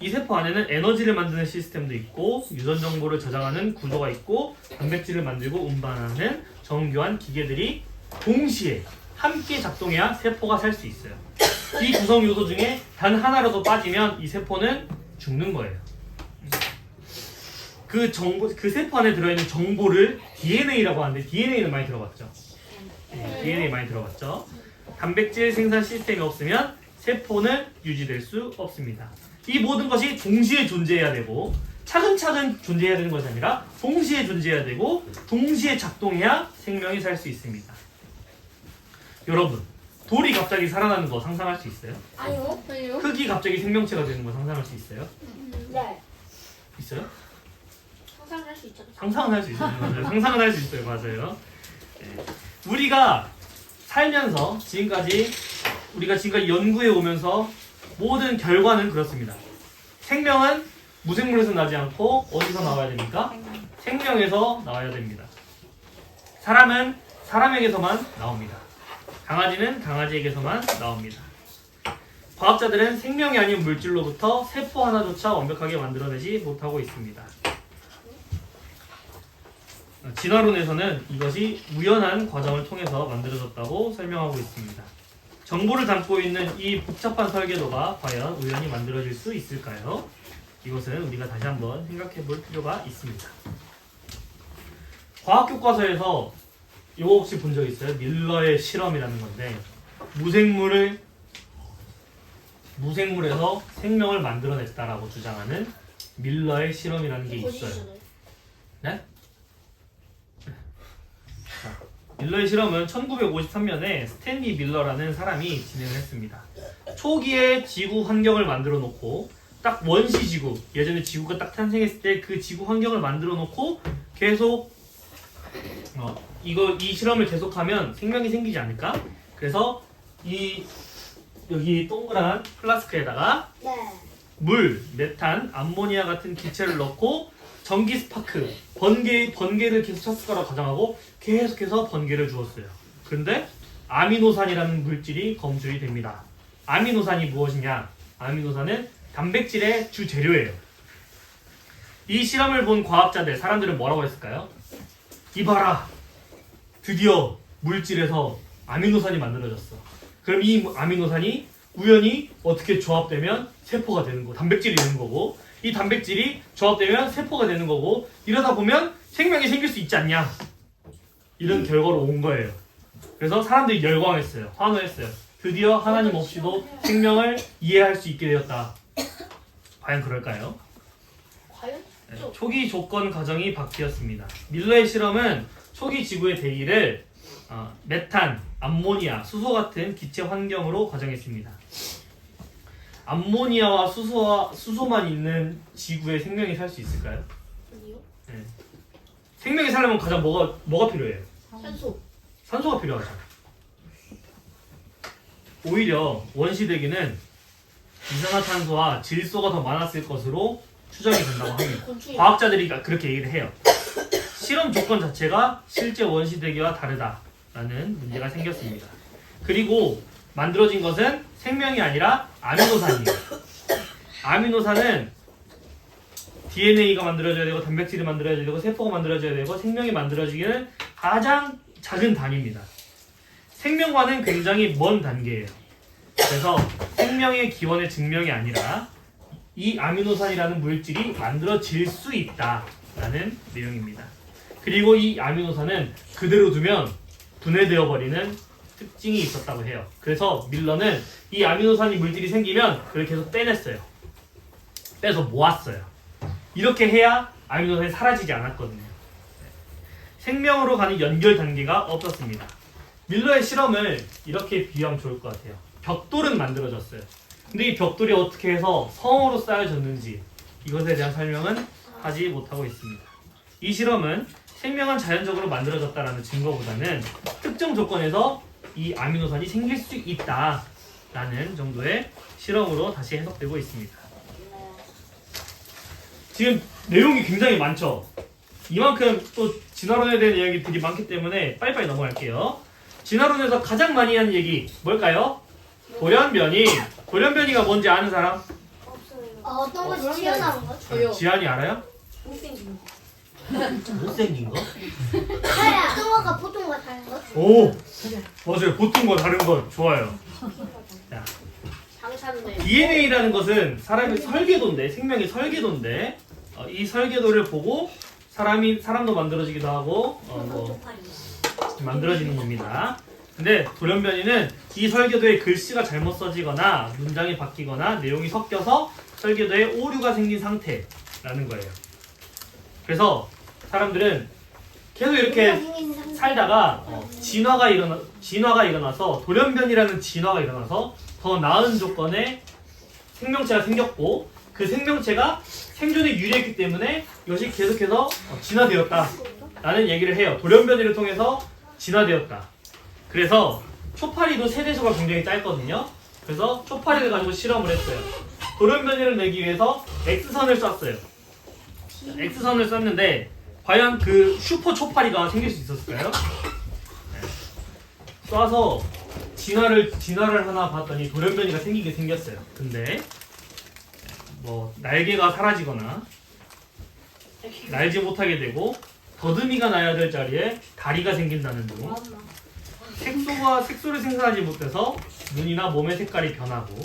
이 세포 안에는 에너지를 만드는 시스템도 있고 유전 정보를 저장하는 구조가 있고 단백질을 만들고 운반하는 정교한 기계들이 동시에 함께 작동해야 세포가 살 수 있어요. 이 구성 요소 중에 단 하나라도 빠지면 이 세포는 죽는 거예요. 그 세포 안에 들어있는 정보를 DNA라고 하는데 DNA는 많이 들어봤죠? DNA 많이 들어봤죠? 단백질 생산 시스템이 없으면 세포는 유지될 수 없습니다. 이 모든 것이 동시에 존재해야 되고 차근차근 존재해야 되는 것이 아니라 동시에 존재해야 되고 동시에 작동해야 생명이 살 수 있습니다. 여러분, 돌이 갑자기 살아나는 거 상상할 수 있어요? 아니요. 흙이 갑자기 생명체가 되는 거 상상할 수 있어요? 네. 있어요? 상상을 할 수 있잖아요. 상상은 할 수 있어요. 맞아요. 상상은 할 수 있어요. 맞아요. 네. 우리가 살면서 우리가 지금까지 연구해 오면서 모든 결과는 그렇습니다. 생명은 무생물에서 나지 않고 어디서 나와야 됩니까? 생명에서 나와야 됩니다. 사람은 사람에게서만 나옵니다. 강아지는 강아지에게서만 나옵니다. 과학자들은 생명이 아닌 물질로부터 세포 하나조차 완벽하게 만들어내지 못하고 있습니다. 진화론에서는 이것이 우연한 과정을 통해서 만들어졌다고 설명하고 있습니다. 정보를 담고 있는 이 복잡한 설계도가 과연 우연히 만들어질 수 있을까요? 이것은 우리가 다시 한번 생각해 볼 필요가 있습니다. 과학 교과서에서 이거 혹시 본 적 있어요? 밀러의 실험이라는 건데 무생물에서 생명을 만들어냈다라고 주장하는 밀러의 실험이라는 게 있어요. 네? 밀러의 실험은 1953년에 스탠리 밀러라는 사람이 진행을 했습니다. 초기에 지구 환경을 만들어 놓고 딱 원시 지구, 예전에 지구가 딱 탄생했을 때 그 지구 환경을 만들어 놓고 계속 이 실험을 계속하면 생명이 생기지 않을까? 그래서 여기 동그란 플라스크에다가 네. 물, 메탄, 암모니아 같은 기체를 넣고 전기 스파크, 번개를 계속 쳤을 거라고 가정하고 계속해서 번개를 주었어요. 그런데 아미노산이라는 물질이 검출이 됩니다. 아미노산이 무엇이냐? 아미노산은 단백질의 주 재료예요. 이 실험을 본 사람들은 뭐라고 했을까요? 이봐라! 드디어 물질에서 아미노산이 만들어졌어. 그럼 이 아미노산이 우연히 어떻게 조합되면 세포가 되는 거고, 단백질이 되는 거고, 이 단백질이 조합되면 세포가 되는 거고, 이러다 보면 생명이 생길 수 있지 않냐? 이런 결과로 온 거예요. 그래서 사람들이 열광했어요. 환호했어요. 드디어 하나님 없이도 생명을 이해할 수 있게 되었다. 과연 그럴까요? 과연? 네, 초기 조건 가정이 바뀌었습니다. 밀러의 실험은 초기 지구의 대기를 메탄, 암모니아, 수소 같은 기체 환경으로 가정했습니다. 암모니아와 수소만 있는 지구에 생명이 살 수 있을까요? 아니요. 네. 생명이 살려면 가장 뭐가 필요해요? 산소. 산소가 필요하죠. 오히려 원시대기는 이산화탄소와 질소가 더 많았을 것으로 추정이 된다고 합니다. 과학자들이 그렇게 얘기를 해요. 실험 조건 자체가 실제 원시대기와 다르다라는 문제가 생겼습니다. 그리고 만들어진 것은 생명이 아니라 아미노산이에요. 아미노산은 DNA가 만들어져야 되고 단백질이 만들어져야 되고 세포가 만들어져야 되고 생명이 만들어지기는 가장 작은 단위입니다. 생명과는 굉장히 먼 단계예요. 그래서 생명의 기원의 증명이 아니라 이 아미노산이라는 물질이 만들어질 수 있다라는 내용입니다. 그리고 이 아미노산은 그대로 두면 분해되어 버리는 특징이 있었다고 해요. 그래서 밀러는 이 아미노산이 물질이 생기면 그걸 계속 빼냈어요. 빼서 모았어요. 이렇게 해야 아미노산이 사라지지 않았거든요. 생명으로 가는 연결 단계가 없었습니다. 밀러의 실험을 이렇게 비유하면 좋을 것 같아요. 벽돌은 만들어졌어요. 근데 이 벽돌이 어떻게 해서 성으로 쌓여졌는지 이것에 대한 설명은 하지 못하고 있습니다. 이 실험은 생명은 자연적으로 만들어졌다는 증거보다는 특정 조건에서 이 아미노산이 생길 수 있다라는 정도의 실험으로 다시 해석되고 있습니다. 지금 내용이 굉장히 많죠? 이만큼 또 진화론에 대한 이야기들이 많기 때문에 빨리빨리 넘어갈게요. 진화론에서 가장 많이 하는 얘기 뭘까요? 돌연변이. 돌연변이가 뭔지 아는 사람? 없어요. 어떤 것이 튀어나온 것? 저요. 지한이 알아요? 못생긴 못생긴 거? 하야. 어떤 거가 보통과 다른 것? 오! 맞아요. 보통과 다른 것 좋아요. 자, 장사는데. DNA라는 것은 사람의 설계도인데, 생명의 설계도인데, 이 설계도를 보고 사람도 만들어지기도 하고 뭐 만들어지는 겁니다. 근데 돌연변이는 이 설계도에 글씨가 잘못 써지거나 문장이 바뀌거나 내용이 섞여서 설계도에 오류가 생긴 상태라는 거예요. 그래서 사람들은 계속 이렇게 살다가 진화가 일어나서 돌연변이라는 진화가 일어나서 더 나은 조건의 생명체가 생겼고 그 생명체가 생존에 유리했기 때문에 이것이 계속해서 진화되었다 라는 얘기를 해요. 돌연변이를 통해서 진화되었다. 그래서 초파리도 세대수가 굉장히 짧거든요. 그래서 초파리를 가지고 실험을 했어요. 돌연변이를 내기 위해서 X선을 쐈어요. X선을 쐈는데 과연 그 슈퍼 초파리가 생길 수 있었을까요? 네. 쏴서 진화를 하나 봤더니 돌연변이가 생기게 생겼어요. 근데 뭐 날개가 사라지거나 날지 못하게 되고 더듬이가 나야 될 자리에 다리가 생긴다는 등 색소를 생산하지 못해서 눈이나 몸의 색깔이 변하고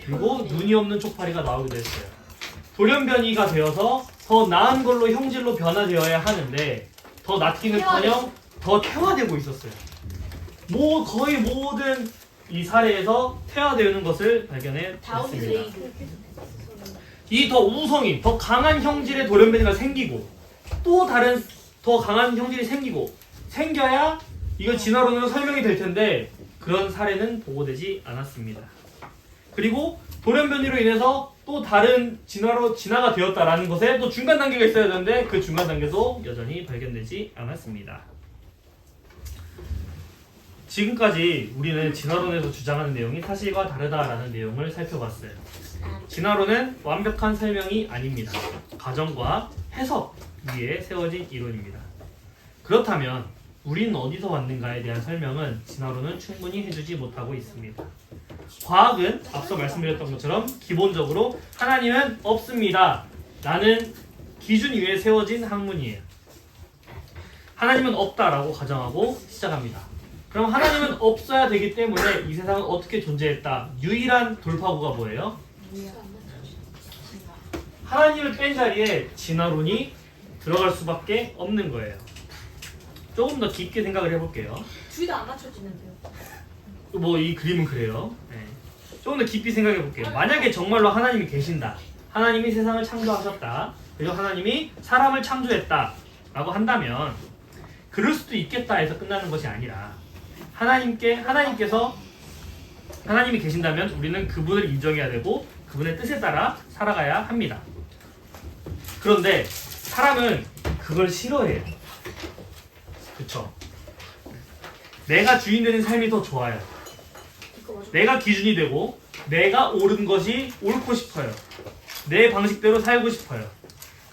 그리고 눈이 없는 초파리가 나오기도 했어요. 돌연변이가 되어서 더 나은 걸로 형질로 변화되어야 하는데 더 낫기는커녕 더 퇴화되고 있었어요. 거의 모든 이 사례에서 퇴화되는 것을 발견했습니다. 이 더 우성인, 더 강한 형질의 돌연변이가 생기고 또 다른 더 강한 형질이 생겨야 이거 진화론으로 설명이 될 텐데 그런 사례는 보고되지 않았습니다. 그리고 돌연변이로 인해서 또 다른 진화가 되었다라는 것에 또 중간 단계가 있어야 되는데 그 중간 단계도 여전히 발견되지 않았습니다. 지금까지 우리는 진화론에서 주장하는 내용이 사실과 다르다라는 내용을 살펴봤어요. 진화론은 완벽한 설명이 아닙니다. 가정과 해석 위에 세워진 이론입니다. 그렇다면 우리는 어디서 왔는가에 대한 설명은 진화론은 충분히 해주지 못하고 있습니다. 과학은 앞서 말씀드렸던 것처럼 기본적으로 하나님은 없습니다 라는 기준 위에 세워진 학문이에요. 하나님은 없다라고 가정하고 시작합니다. 그럼 하나님은 없어야 되기 때문에 이 세상은 어떻게 존재했다? 유일한 돌파구가 뭐예요? 하나님을 뺀 자리에 진화론이 들어갈 수밖에 없는 거예요. 조금 더 깊게 생각을 해볼게요. 둘 다 안 맞춰지는데요. 뭐 이 그림은 그래요. 네. 조금 더 깊이 생각해 볼게요. 만약에 정말로 하나님이 계신다. 하나님이 세상을 창조하셨다. 그리고 하나님이 사람을 창조했다. 라고 한다면 그럴 수도 있겠다 해서 끝나는 것이 아니라 하나님께서 하나님이 계신다면 우리는 그분을 인정해야 되고 그분의 뜻에 따라 살아가야 합니다. 그런데 사람은 그걸 싫어해요. 그쵸? 내가 주인 되는 삶이 더 좋아요. 내가 기준이 되고 내가 옳은 것이 옳고 싶어요. 내 방식대로 살고 싶어요.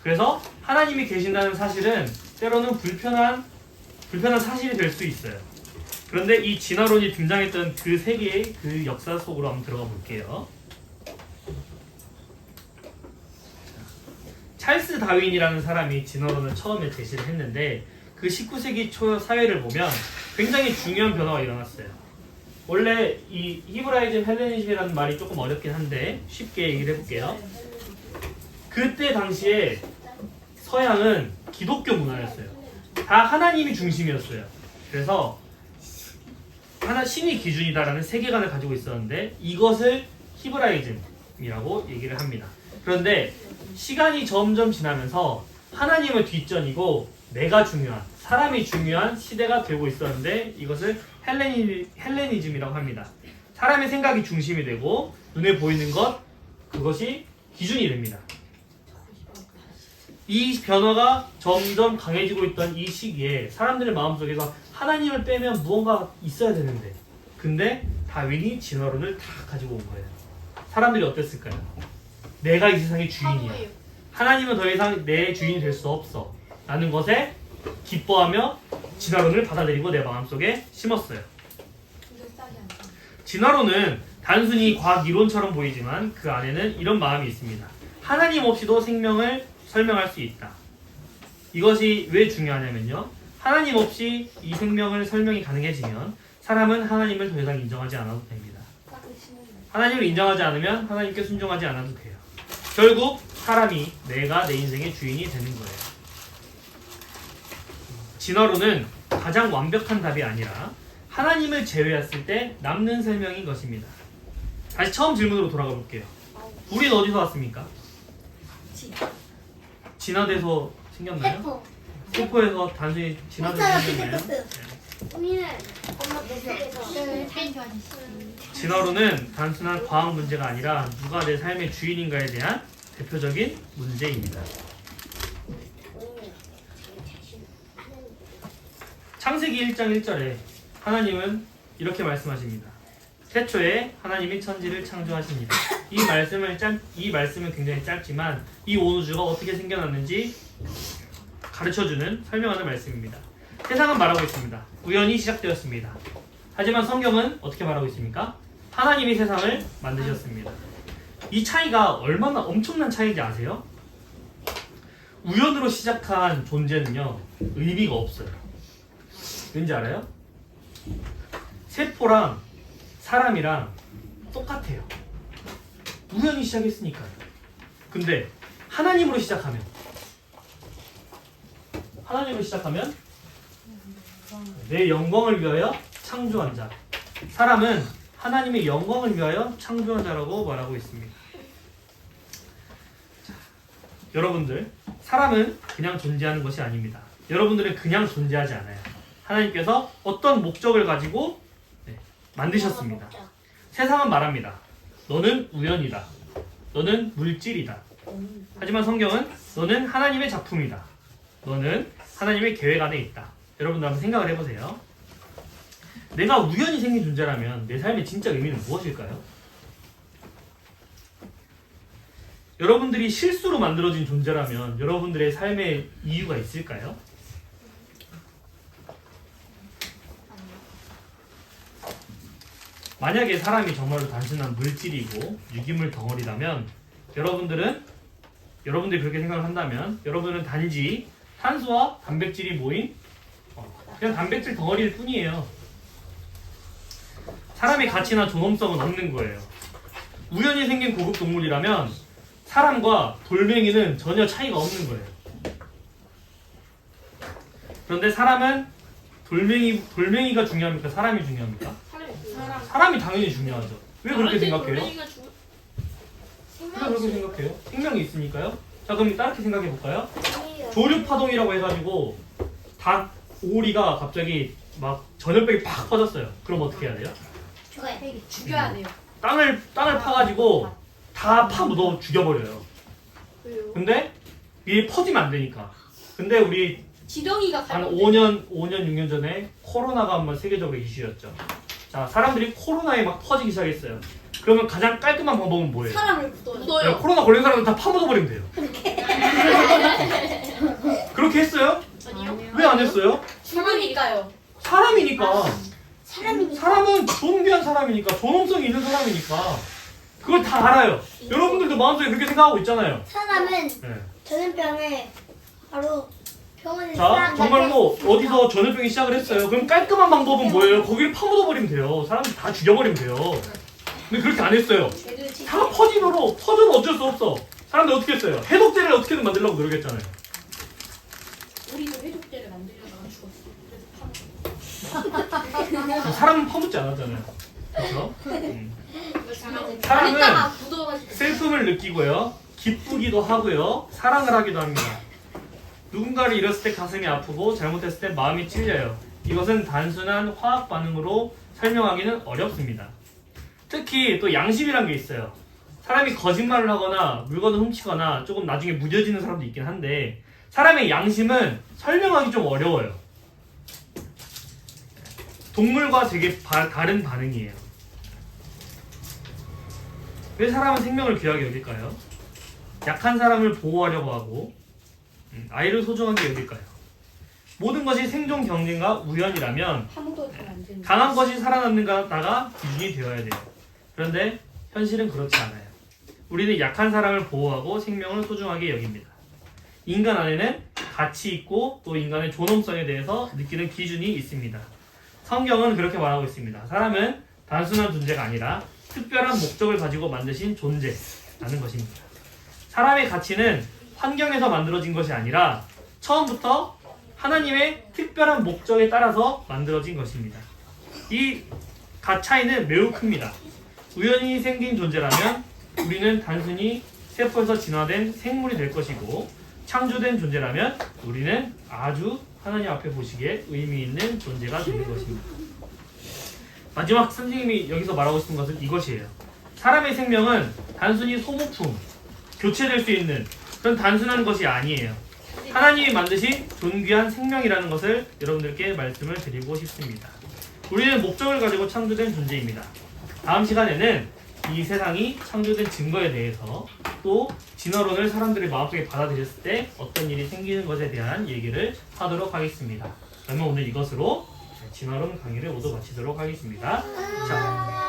그래서 하나님이 계신다는 사실은 때로는 불편한 사실이 될 수 있어요. 그런데 이 진화론이 등장했던 그 세계의 그 역사 속으로 한번 들어가 볼게요. 찰스 다윈이라는 사람이 진화론을 처음에 제시를 했는데 그 19세기 초 사회를 보면 굉장히 중요한 변화가 일어났어요. 원래 이 히브라이즘, 헬레니즘이라는 말이 조금 어렵긴 한데 쉽게 얘기를 해볼게요. 그때 당시에 서양은 기독교 문화였어요. 다 하나님이 중심이었어요. 그래서 신이 기준이다라는 세계관을 가지고 있었는데 이것을 히브라이즘이라고 얘기를 합니다. 그런데 시간이 점점 지나면서 하나님을 뒷전이고 내가 중요한, 사람이 중요한 시대가 되고 있었는데 이것을 헬레니즘이라고 합니다. 사람의 생각이 중심이 되고 눈에 보이는 것, 그것이 기준이 됩니다. 이 변화가 점점 강해지고 있던 이 시기에 사람들의 마음속에서 하나님을 빼면 무언가 있어야 되는데 근데 다윈이 진화론을 다 가지고 온 거예요. 사람들이 어땠을까요? 내가 이 세상의 주인이야. 하나님은 더 이상 내 주인이 될 수 없어 라는 것에 기뻐하며 진화론을 받아들이고 내 마음속에 심었어요. 진화론은 단순히 과학 이론처럼 보이지만 그 안에는 이런 마음이 있습니다. 하나님 없이도 생명을 설명할 수 있다. 이것이 왜 중요하냐면요. 하나님 없이 이 생명을 설명이 가능해지면 사람은 하나님을 더 이상 인정하지 않아도 됩니다. 하나님을 인정하지 않으면 하나님께 순종하지 않아도 돼요. 결국 사람이 내가 내 인생의 주인이 되는 거예요. 진화론은 가장 완벽한 답이 아니라 하나님을 제외했을 때 남는 설명인 것입니다. 다시 처음 질문으로 돌아가 볼게요. 우린 어디서 왔습니까? 진화돼서 생겼나요? 페퍼. 세포에서 단순히 진화돼서 생겼나요? 우리는 엄마 뱃속에서 진화론은 단순한 과학 문제가 아니라 누가 내 삶의 주인인가에 대한 대표적인 문제입니다. 창세기 1장 1절에 하나님은 이렇게 말씀하십니다. 태초에 하나님이 천지를 창조하십니다. 이 말씀은 굉장히 짧지만 이 온 우주가 어떻게 생겨났는지 가르쳐주는 설명하는 말씀입니다. 세상은 말하고 있습니다. 우연히 시작되었습니다. 하지만 성경은 어떻게 말하고 있습니까? 하나님이 세상을 만드셨습니다. 이 차이가 얼마나 엄청난 차이인지 아세요? 우연으로 시작한 존재는요, 의미가 없어요. 왠지 알아요? 세포랑 사람이랑 똑같아요. 우연히 시작했으니까요. 근데 하나님으로 시작하면 내 영광을 위하여 창조한 자. 사람은 하나님의 영광을 위하여 창조한 자라고 말하고 있습니다. 자, 여러분들, 사람은 그냥 존재하는 것이 아닙니다. 여러분들은 그냥 존재하지 않아요. 하나님께서 어떤 목적을 가지고 만드셨습니다. 세상은 말합니다. 너는 우연이다. 너는 물질이다. 하지만 성경은 너는 하나님의 작품이다. 너는 하나님의 계획 안에 있다. 여러분들 한번 생각을 해보세요. 내가 우연히 생긴 존재라면 내 삶의 진짜 의미는 무엇일까요? 여러분들이 실수로 만들어진 존재라면 여러분들의 삶의 이유가 있을까요? 만약에 사람이 정말로 단순한 물질이고 유기물 덩어리라면 여러분들이 그렇게 생각을 한다면 여러분은 단지 탄수와 단백질이 모인 그냥 단백질 덩어리일 뿐이에요. 사람의 가치나 존엄성은 없는 거예요. 우연히 생긴 고급 동물이라면 사람과 돌멩이는 전혀 차이가 없는 거예요. 그런데 사람은 돌멩이가 중요합니까? 사람이 중요합니까? 사람이 당연히 중요하죠. 왜 그렇게 생각해요? 왜 그렇게 생각해요? 생명이 있으니까요. 자, 그럼 따르게 생각해 볼까요? 조류파동이라고 해가지고 닭 오리가 갑자기 막 전염병이 팍 퍼졌어요. 그럼 어떻게 해야 돼요? 죽여야 돼요. 땅을 파가지고 다 파묻어 죽여버려요. 왜요? 근데 이게 퍼지면 안 되니까. 근데 우리 지렁이가 한 5년, 6년 전에 코로나가 한번 세계적으로 이슈였죠. 자, 사람들이 코로나에 막 퍼지기 시작했어요. 그러면 가장 깔끔한 방법은 뭐예요? 사람을 묻어요. 야, 코로나 걸린 사람들 다 파묻어버리면 돼요. 그렇게 했어요? 아니요. 왜 안 했어요? 죽으니까요. 사람이니까. 사람이 사람은 존귀한 사람이니까, 존엄성이 있는 사람이니까. 그걸 다 알아요. 여러분들도 마음속에 그렇게 생각하고 있잖아요. 사람은 네. 전염병을 바로 병원에 자, 정말로 어디서 전염병이 시작을 했어요. 그럼 깔끔한 방법은 뭐예요? 거기를 파묻어버리면 돼요. 사람들 다 죽여버리면 돼요. 근데 그렇게 안 했어요. 다 퍼져도 어쩔 수 없어. 사람들 어떻게 했어요? 해독제를 어떻게든 만들려고 노력했잖아요. 우리도 해독제를 만들려다가 죽었어. 사람은 퍼묻지 않았잖아요. 그렇죠? 사람은 슬픔을 느끼고요. 기쁘기도 하고요. 사랑을 하기도 합니다. 누군가를 잃었을 때 가슴이 아프고 잘못했을 때 마음이 찔려요. 이것은 단순한 화학 반응으로 설명하기는 어렵습니다. 특히 또 양심이란 게 있어요. 사람이 거짓말을 하거나 물건을 훔치거나 조금 나중에 무뎌지는 사람도 있긴 한데 사람의 양심은 설명하기 좀 어려워요. 동물과 되게 다른 반응이에요. 왜 사람은 생명을 귀하게 여길까요? 약한 사람을 보호하려고 하고 아이를 소중하게 여길까요? 모든 것이 생존 경쟁과 우연이라면 강한 것이 살아남는가가 기준이 되어야 돼요. 그런데 현실은 그렇지 않아요. 우리는 약한 사람을 보호하고 생명을 소중하게 여깁니다. 인간 안에는 가치 있고 또 인간의 존엄성에 대해서 느끼는 기준이 있습니다. 성경은 그렇게 말하고 있습니다. 사람은 단순한 존재가 아니라 특별한 목적을 가지고 만드신 존재라는 것입니다. 사람의 가치는 환경에서 만들어진 것이 아니라 처음부터 하나님의 특별한 목적에 따라서 만들어진 것입니다. 이 차이는 매우 큽니다. 우연히 생긴 존재라면 우리는 단순히 세포에서 진화된 생물이 될 것이고, 창조된 존재라면 우리는 아주 하나님 앞에 보시기에 의미 있는 존재가 되는 것입니다. 마지막 선생님이 여기서 말하고 싶은 것은 이것이에요. 사람의 생명은 단순히 소모품, 교체될 수 있는 그런 단순한 것이 아니에요. 하나님이 만드신 존귀한 생명이라는 것을 여러분들께 말씀을 드리고 싶습니다. 우리는 목적을 가지고 창조된 존재입니다. 다음 시간에는 이 세상이 창조된 증거에 대해서, 또 진화론을 사람들이 마음속에 받아들였을 때 어떤 일이 생기는 것에 대한 얘기를 하도록 하겠습니다. 그러면 오늘 이것으로 진화론 강의를 모두 마치도록 하겠습니다. 자,